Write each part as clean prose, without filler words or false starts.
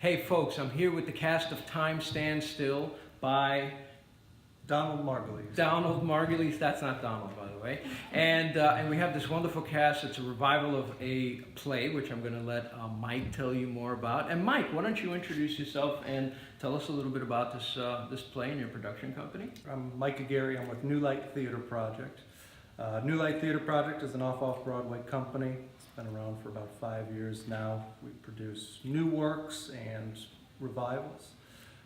Hey folks, I'm here with the cast of Time Stands Still by Margulies. Margulies. That's not Donald, by the way. And we have this wonderful cast. It's a revival of a play, which I'm going to let Mike tell you more about. And Mike, why don't you introduce yourself and tell us a little bit about this play and your production company? I'm Mike Gerry. I'm with New Light Theater Project. New Light Theater Project is an off-Broadway company. It's been around for about 5 years now. We produce new works and revivals.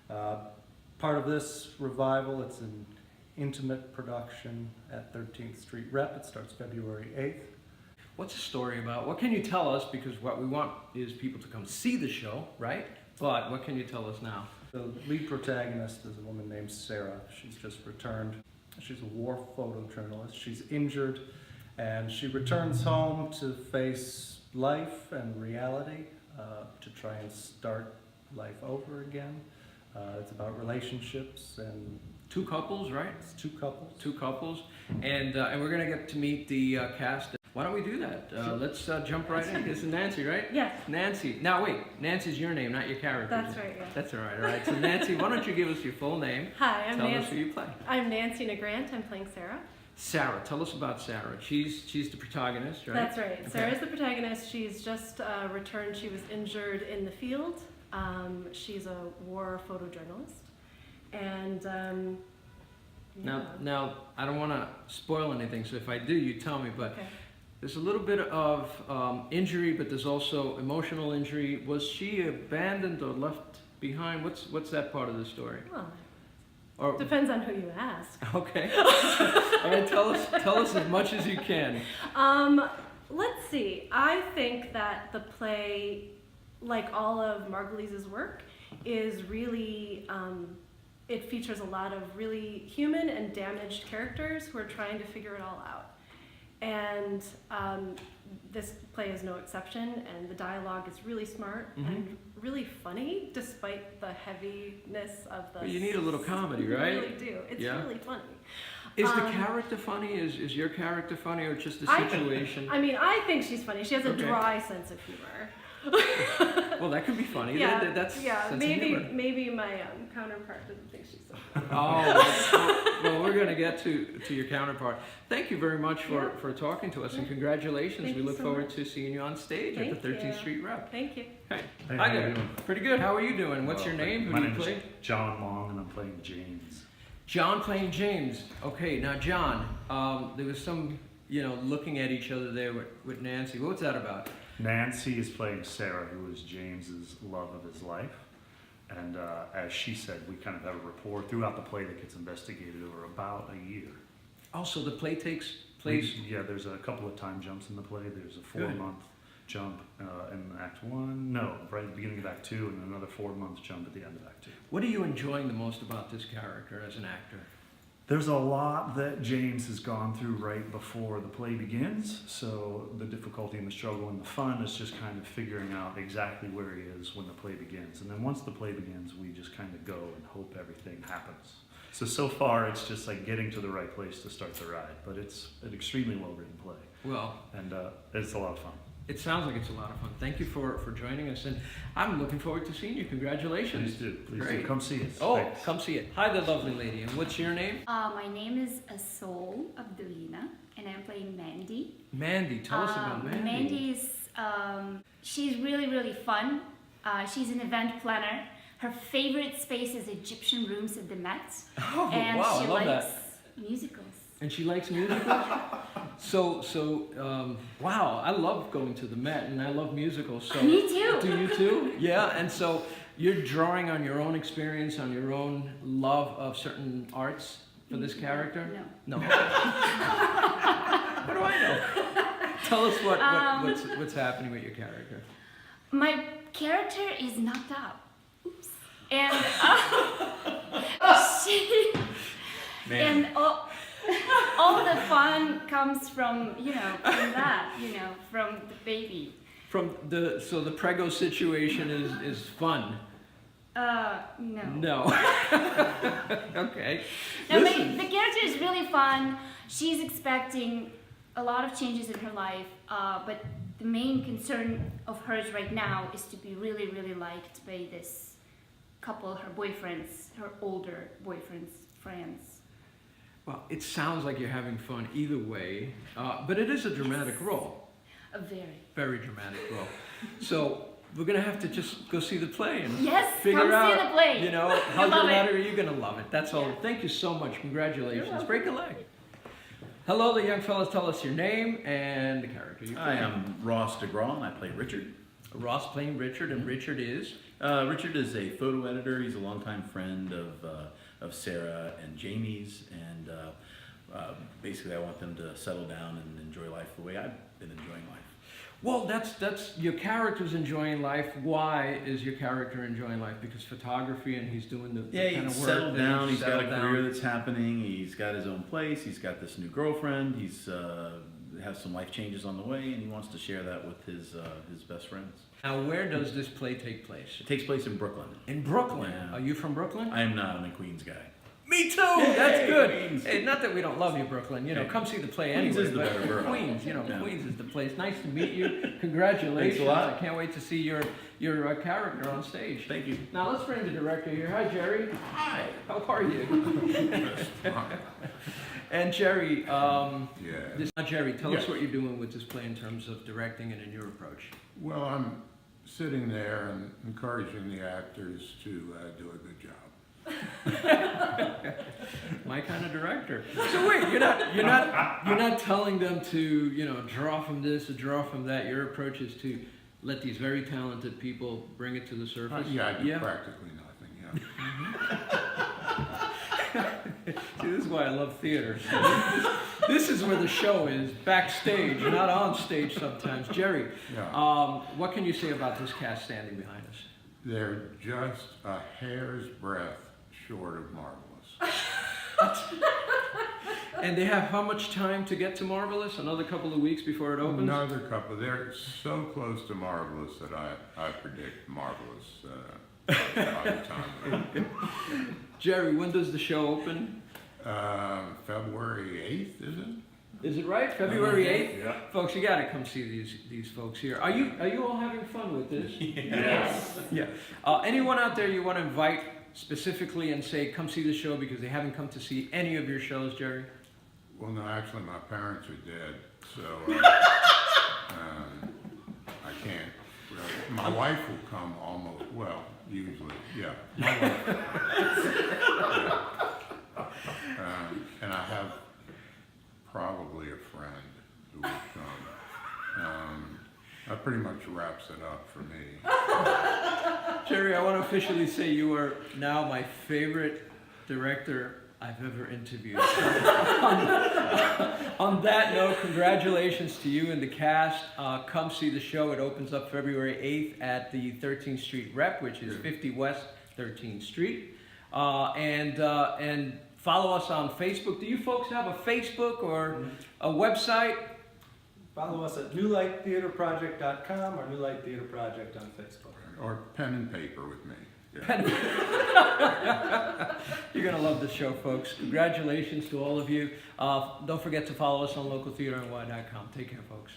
Part of this revival, it's an intimate production at 13th Street Rep. It starts February 8th. What's the story about? What can you tell us? Because what we want is people to come see the show, right? But what can you tell us now? The lead protagonist is a woman named Sarah. She's just returned. She's a war photojournalist. She's injured, and she returns home to face life and reality, to try and start life over again. It's about relationships and Two couples, right? it's two couples. Two couples, and we're gonna get to meet the cast. Why don't we do that? Let's jump right in. This is Nancy, right? Yes. Nancy. Now wait, Nancy's your name, not your character. That's right, yeah. That's all right. All right. So Nancy, why don't you give us your full name? Hi, I'm Tell us Nancy. who you play. I'm Nancy Nagrand. I'm playing Sarah. Sarah. Tell us about Sarah. She's the protagonist, right? That's right. Okay. Sarah's the protagonist. She's just returned. She was injured in the field. She's a war photojournalist, and yeah. Now I don't want to spoil anything, so if I do, you tell me. But Okay. there's a little bit of injury, but there's also emotional injury. Was she abandoned or left behind? What's that part of the story? Well, Or depends on who you ask. okay, all right. Tell us as much as you can. Let's see. I think that the play, like all of Margulies' work, is really, it features a lot of really human and damaged characters who are trying to figure it all out. And this play is no exception, and the dialogue is really smart and really funny, despite the heaviness of the... Well, you need a little comedy, right? You really do. It's really funny. Is the character funny? Is your character funny, or just the situation? I think she's funny. She has a Okay. dry sense of humor. Well, that can be funny. Yeah, That's sense of maybe humor. my counterpart doesn't think she's so funny. Oh, well, we're going to get to your counterpart. Thank you very much for talking to us, and congratulations. Thank we you look so forward much. to seeing you on stage Thank at the 13th you. Street Rep. Thank you. Hey, Hey, hi how you there. doing? Pretty good. How are you doing? What's your Well, name? Who My do you name play? is John Long, and I'm playing James. John playing James. Okay, now John, there was some, looking at each other there with Nancy. What's that about? Nancy is playing Sarah, who is James's love of his life. And as she said, we kind of have a rapport throughout the play that gets investigated over about a year. Oh, so the play takes place... Yeah, there's a couple of time jumps in the play. There's a Good. 4-month jump in Act 1. No, right at the beginning of Act 2, and another 4-month jump at the end of Act 2. What are you enjoying the most about this character as an actor? There's a lot that James has gone through right before the play begins, so the difficulty and the struggle and the fun is just kind of figuring out exactly where he is when the play begins. And then once the play begins, we just kind of go and hope everything happens. So far it's just like getting to the right place to start the ride, but it's an extremely well-written play, Well, and it's a lot of fun. it sounds like it's a lot of fun. Thank you for joining us, and I'm looking forward to seeing you. Congratulations. Please do. Great. Come see us. Oh, Thanks. come see it. Hi there, lovely lady. And what's your name? My name is Sol Abdulina, and I'm playing Mandy. Mandy. Tell us about Mandy. Mandy is, she's really, really fun. She's an event planner. Her favorite space is Egyptian rooms at the Met. Oh, and wow, she I love likes that. musicals. And she likes musicals? Wow, I love going to the Met, and I love musicals. So Me too. Do you too? Yeah, and so you're drawing on your own experience, on your own love of certain arts for this character? No. No. What do I know? Tell us what's happening with your character. My character is knocked out. Oops. And she... Man. And all the fun comes from, from that, from the baby. So the prego situation is fun. No. No. Okay. No, Listen. the character is really fun. She's expecting a lot of changes in her life, but the main concern of hers right now is to be really, really liked by this couple, her boyfriends, her older boyfriends, friends. Well, it sounds like you're having fun either way, but it is a dramatic role. A Very dramatic role. So we're gonna have to just go see the play and Yes, figure come out, see the play. you know, how You'll love dramatic are you gonna love it? That's all. Yeah. Thank you so much. Congratulations. You're welcome. Break a leg. Hello, the young fellas. Tell us your name and the character you play. Hi, I'm Ross Nagrand. I play Richard. Ross playing Richard, and Richard is. Richard is a photo editor. He's a longtime friend of Sarah and Jamie's, and basically I want them to settle down and enjoy life the way I've been enjoying life. Well, that's your character's enjoying life. Why is your character enjoying life? Because photography, and he's doing the Yeah, kind he's of work. settled that down. He's got a settled down. career that's happening. He's got his own place. He's got this new girlfriend. He's has some life changes on the way, and he wants to share that with his best friends. Now, where does this play take place? It takes place in Brooklyn. In Brooklyn. Yeah. Are you from Brooklyn? I am not. I'm a Queens guy. Me too. That's good. Queens. Hey, not that we don't love you, Brooklyn. You know, Hey, come see the play Queens anyway. is the but better borough. Queens, you know, Yeah. Queens is the place. Nice to meet you. Congratulations. Thanks a lot. I can't wait to see your character on stage. Thank you. Now let's bring the director here. Hi, Gerry. Hi. How are you? And Gerry, Gerry, tell us Yes. what you're doing with this play in terms of directing and in your approach. Well, I'm sitting there and encouraging the actors to do a good job. My kind of director. So wait, you're not telling them to draw from this or draw from that. Your approach is to let these very talented people bring it to the surface. Yeah, I do practically nothing, See, this is why I love theater. This is where the show is, backstage, not on stage sometimes. Gerry, Yeah. what can you say about this cast standing behind us? They're just a hair's breadth short of marvelous. And they have how much time to get to Marvelous? Another couple of weeks before it opens? Another couple. They're so close to marvelous that I predict marvelous by the time. Gerry, when does the show open? February 8th, is it? Is it right? February 8th? Yeah. Folks, you gotta come see these folks here. Are you all having fun with this? Yes. Yeah. Anyone out there you want to invite specifically and say, come see the show because they haven't come to see any of your shows, Gerry? Well, no, actually, my parents are dead, so I can't. My wife will come almost, well, usually, yeah. My wife, yeah. And I have probably a friend who will come. That pretty much wraps it up for me. Gerry, I want to officially say you are now my favorite director I've ever interviewed. On that note, congratulations to you and the cast. Come see the show. It opens up February 8th at the 13th Street Rep, which is 50 West 13th Street. And follow us on Facebook. Do you folks have a Facebook or a website? Follow us at newlighttheaterproject.com or New Light Theater Project on Facebook. Or pen and paper with me. Yeah. You're going to love this show, folks. Congratulations to all of you. Don't forget to follow us on LocalTheatreNY.tv. Take care, folks.